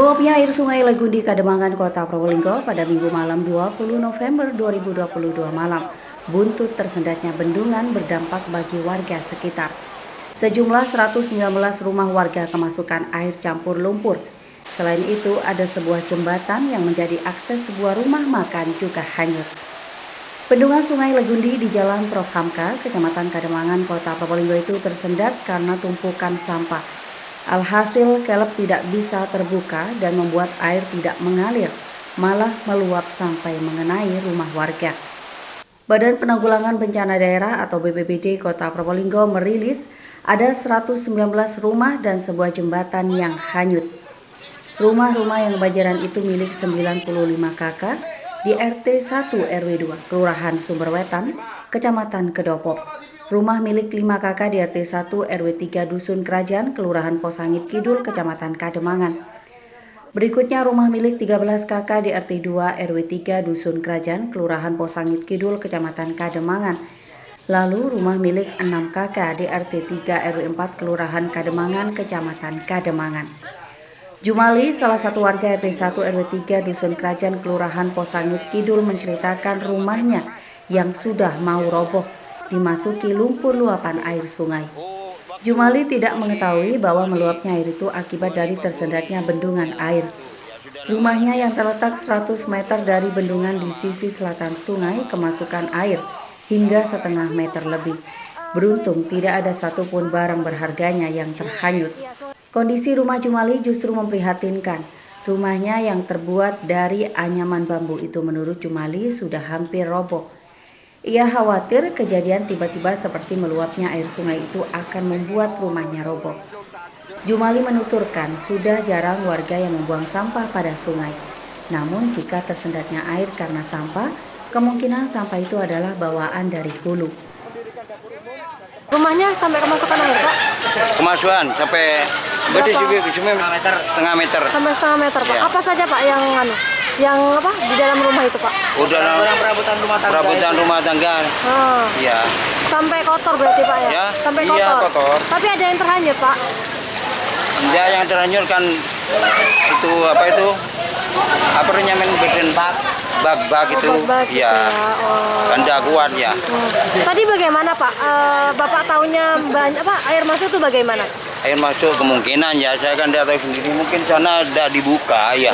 Meluapnya air Sungai Legundi Kademangan Kota Probolinggo pada Minggu malam 20 November 2022 malam. Buntut tersendatnya bendungan berdampak bagi warga sekitar. Sejumlah 119 rumah warga kemasukan air campur lumpur. Selain itu, ada sebuah jembatan yang menjadi akses sebuah rumah makan juga hanyut. Bendungan Sungai Legundi di Jalan Prof. Hamka, Kecamatan Kademangan, Kota Probolinggo itu tersendat karena tumpukan sampah. Alhasil, kelep tidak bisa terbuka dan membuat air tidak mengalir, malah meluap sampai mengenai rumah warga. Badan Penanggulangan Bencana Daerah atau BPBD Kota Probolinggo merilis ada 119 rumah dan sebuah jembatan yang hanyut. Rumah-rumah yang kebanjiran itu milik 95 kakak di RT 1 RW 2 Kelurahan Sumberwetan, Kecamatan Kedopo. Rumah milik 5 kakak di RT 1 RW 3 Dusun Kerajaan, Kelurahan Posangit Kidul, Kecamatan Kademangan. Berikutnya rumah milik 13 kakak di RT 2 RW 3 Dusun Kerajaan, Kelurahan Posangit Kidul, Kecamatan Kademangan. Lalu rumah milik 6 kakak di RT 3 RW 4 Kelurahan Kademangan, Kecamatan Kademangan. Jumali, salah satu warga RT 1 RW 3 Dusun Kerajaan, Kelurahan Posangit Kidul menceritakan rumahnya yang sudah mau roboh dimasuki lumpur luapan air sungai. Jumali tidak mengetahui bahwa meluapnya air itu akibat dari tersendatnya bendungan air. Rumahnya yang terletak 100 meter dari bendungan di sisi selatan sungai kemasukan air hingga setengah meter lebih. Beruntung tidak ada satupun barang berharganya yang terhanyut. Kondisi rumah Jumali justru memprihatinkan. Rumahnya yang terbuat dari anyaman bambu itu menurut Jumali sudah hampir roboh. Ia khawatir kejadian tiba-tiba seperti meluapnya air sungai itu akan membuat rumahnya roboh. Jumali menuturkan sudah jarang warga yang membuang sampah pada sungai. Namun jika tersendatnya air karena sampah, kemungkinan sampah itu adalah bawaan dari hulu. Rumahnya sampai kemasukan air, Pak? Kemasukan sampai setengah meter. Sampai setengah meter, Pak. Ya. Apa saja, Pak, yang di dalam rumah itu, Pak? Udah perabotan rumah tangga. Ya. Sampai kotor berarti, Pak, ya? Ya. Sampai kotor. Iya, kotor. Tapi ada yang terhanyut, Pak? Ya, yang terhanyut kan itu apa namanya besen bag itu. Bag-bag gitu Ya. Kan ya. kuat ya. Tadi bagaimana, Pak? Bapak tahunya banyak, Pak, air masuk itu bagaimana? Air masuk kemungkinan ya, saya kan tidak tahu sendiri, mungkin sana ada dibuka ya.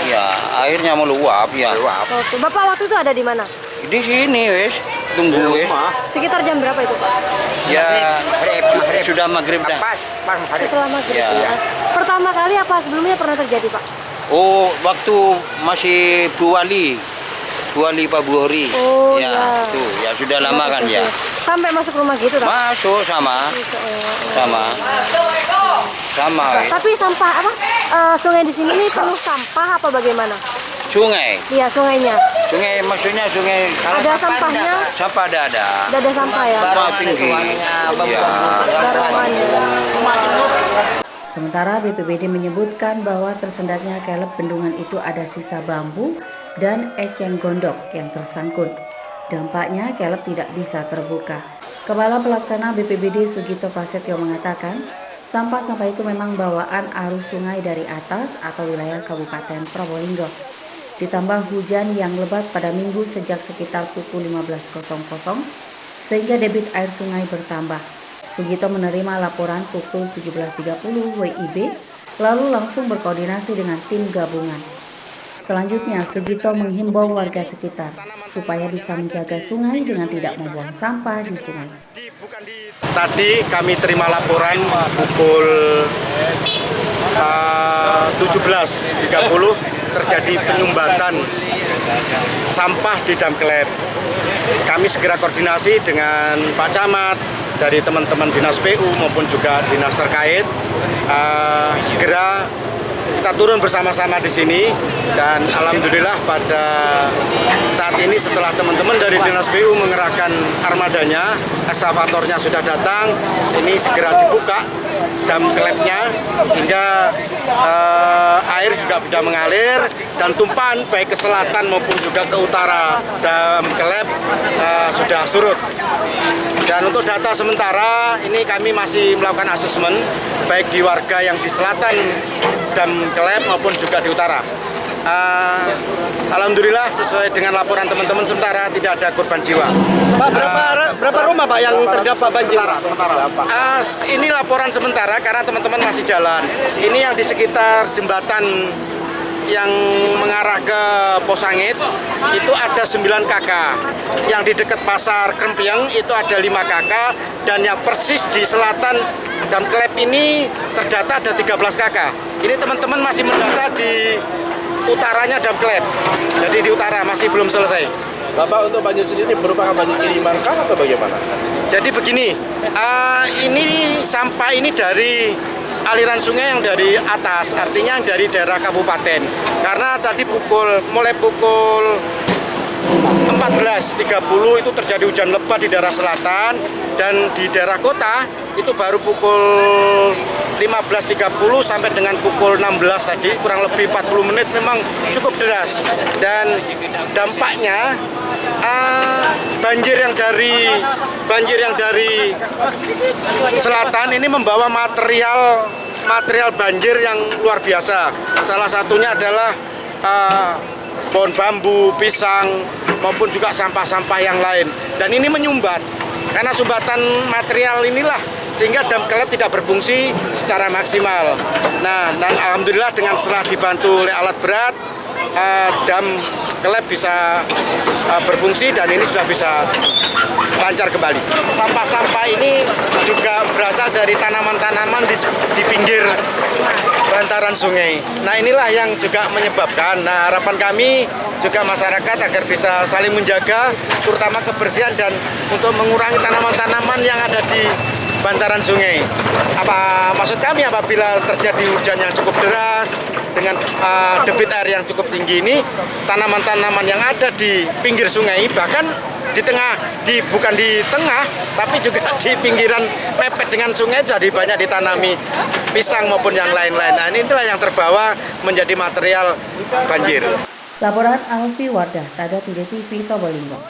Ya, airnya meluap ya. Oke. Bapak waktu itu ada di mana? Di sini wes, tunggu wes. Sekitar jam berapa itu, Pak? Ya, sudah maghrib dah. Setelah maghrib Ya. ya. Pertama kali apa sebelumnya pernah terjadi, Pak? Oh, waktu masih Bu Wali Pak Buhori. Oh, ya. ya. Tuh, ya sudah lama kan ya. Sampai masuk rumah gitu, Pak? Masuk sama. Tapi sampah apa? Sungai di sini nih penuh sampah apa bagaimana? Sungai. Iya, sungainya. Sungai maksudnya sungai. Ada sampahnya? Sampah ada. Tidak ada sampah ya? Barang tinggi. Ya. Sementara BPBD menyebutkan bahwa tersendatnya kelep bendungan itu ada sisa bambu dan eceng gondok yang tersangkut. Dampaknya kelep tidak bisa terbuka. Kepala Pelaksana BPBD Sugito Prasetyo mengatakan, sampah-sampah itu memang bawaan arus sungai dari atas atau wilayah Kabupaten Probolinggo. Ditambah hujan yang lebat pada Minggu sejak sekitar pukul 15.00 sehingga debit air sungai bertambah. Sugito menerima laporan pukul 17.30 WIB lalu langsung berkoordinasi dengan tim gabungan. Selanjutnya, Sugito menghimbau warga sekitar supaya bisa menjaga sungai dengan tidak membuang sampah di sungai. Tadi kami terima laporan pukul 17.30 terjadi penyumbatan sampah di Dam Kelep. Kami segera koordinasi dengan Pak Camat, dari teman-teman dinas PU maupun juga dinas terkait. Segera kita turun bersama-sama di sini dan alhamdulillah pada saat ini setelah teman-teman dari dinas PU mengerahkan armadanya, eskavatornya sudah datang, ini segera dibuka dam kelepnya sehingga air juga sudah mengalir dan tumpahan baik ke selatan maupun juga ke utara Dam Kelep sudah surut. Dan untuk data sementara ini kami masih melakukan asesmen baik di warga yang di selatan Dam Kelep maupun juga di utara. Alhamdulillah sesuai dengan laporan teman-teman sementara tidak ada korban jiwa. Pak, berapa rumah Pak yang terdampak banjir? Ini laporan sementara karena teman-teman masih jalan. Ini yang di sekitar jembatan yang mengarah ke Posangit itu ada 9 KK. Yang di dekat pasar Krempiang itu ada 5 KK, dan yang persis di selatan Dam Kelep ini terdata ada 13 KK. Ini teman-teman masih mendata di utaranya Dam Kelep. Jadi di utara masih belum selesai. Bapak, untuk banjir sendiri merupakan banjir kiriman kah atau bagaimana? Jadi begini, ini sampah ini dari aliran sungai yang dari atas, artinya yang dari daerah kabupaten. Karena tadi mulai pukul 14.30 itu terjadi hujan lebat di daerah selatan, dan di daerah kota itu baru pukul 15.30 sampai dengan pukul 16 tadi, kurang lebih 40 menit memang cukup deras. Dan dampaknya banjir yang dari selatan ini membawa material banjir yang luar biasa. Salah satunya adalah pohon bambu, pisang, maupun juga sampah-sampah yang lain. Dan ini menyumbat. Karena sumbatan material inilah sehingga Dam Kelep tidak berfungsi secara maksimal. Nah, dan alhamdulillah dengan setelah dibantu oleh alat berat, Dam Kelep bisa berfungsi dan ini sudah bisa lancar kembali. Sampah-sampah ini juga berasal dari tanaman-tanaman di pinggir bantaran sungai. Nah, inilah yang juga menyebabkan. Nah, harapan kami juga masyarakat agar bisa saling menjaga, terutama kebersihan dan untuk mengurangi tanaman-tanaman yang ada di bantaran sungai. Maksud kami apabila terjadi hujan yang cukup deras dengan debit air yang cukup tinggi ini, tanaman-tanaman yang ada di pinggir sungai, bahkan bukan di tengah, tapi juga di pinggiran mepet dengan sungai jadi banyak ditanami pisang maupun yang lain-lain. Nah, inilah yang terbawa menjadi material banjir. Laporan Alfi Wardah, Tada TV Probolinggo.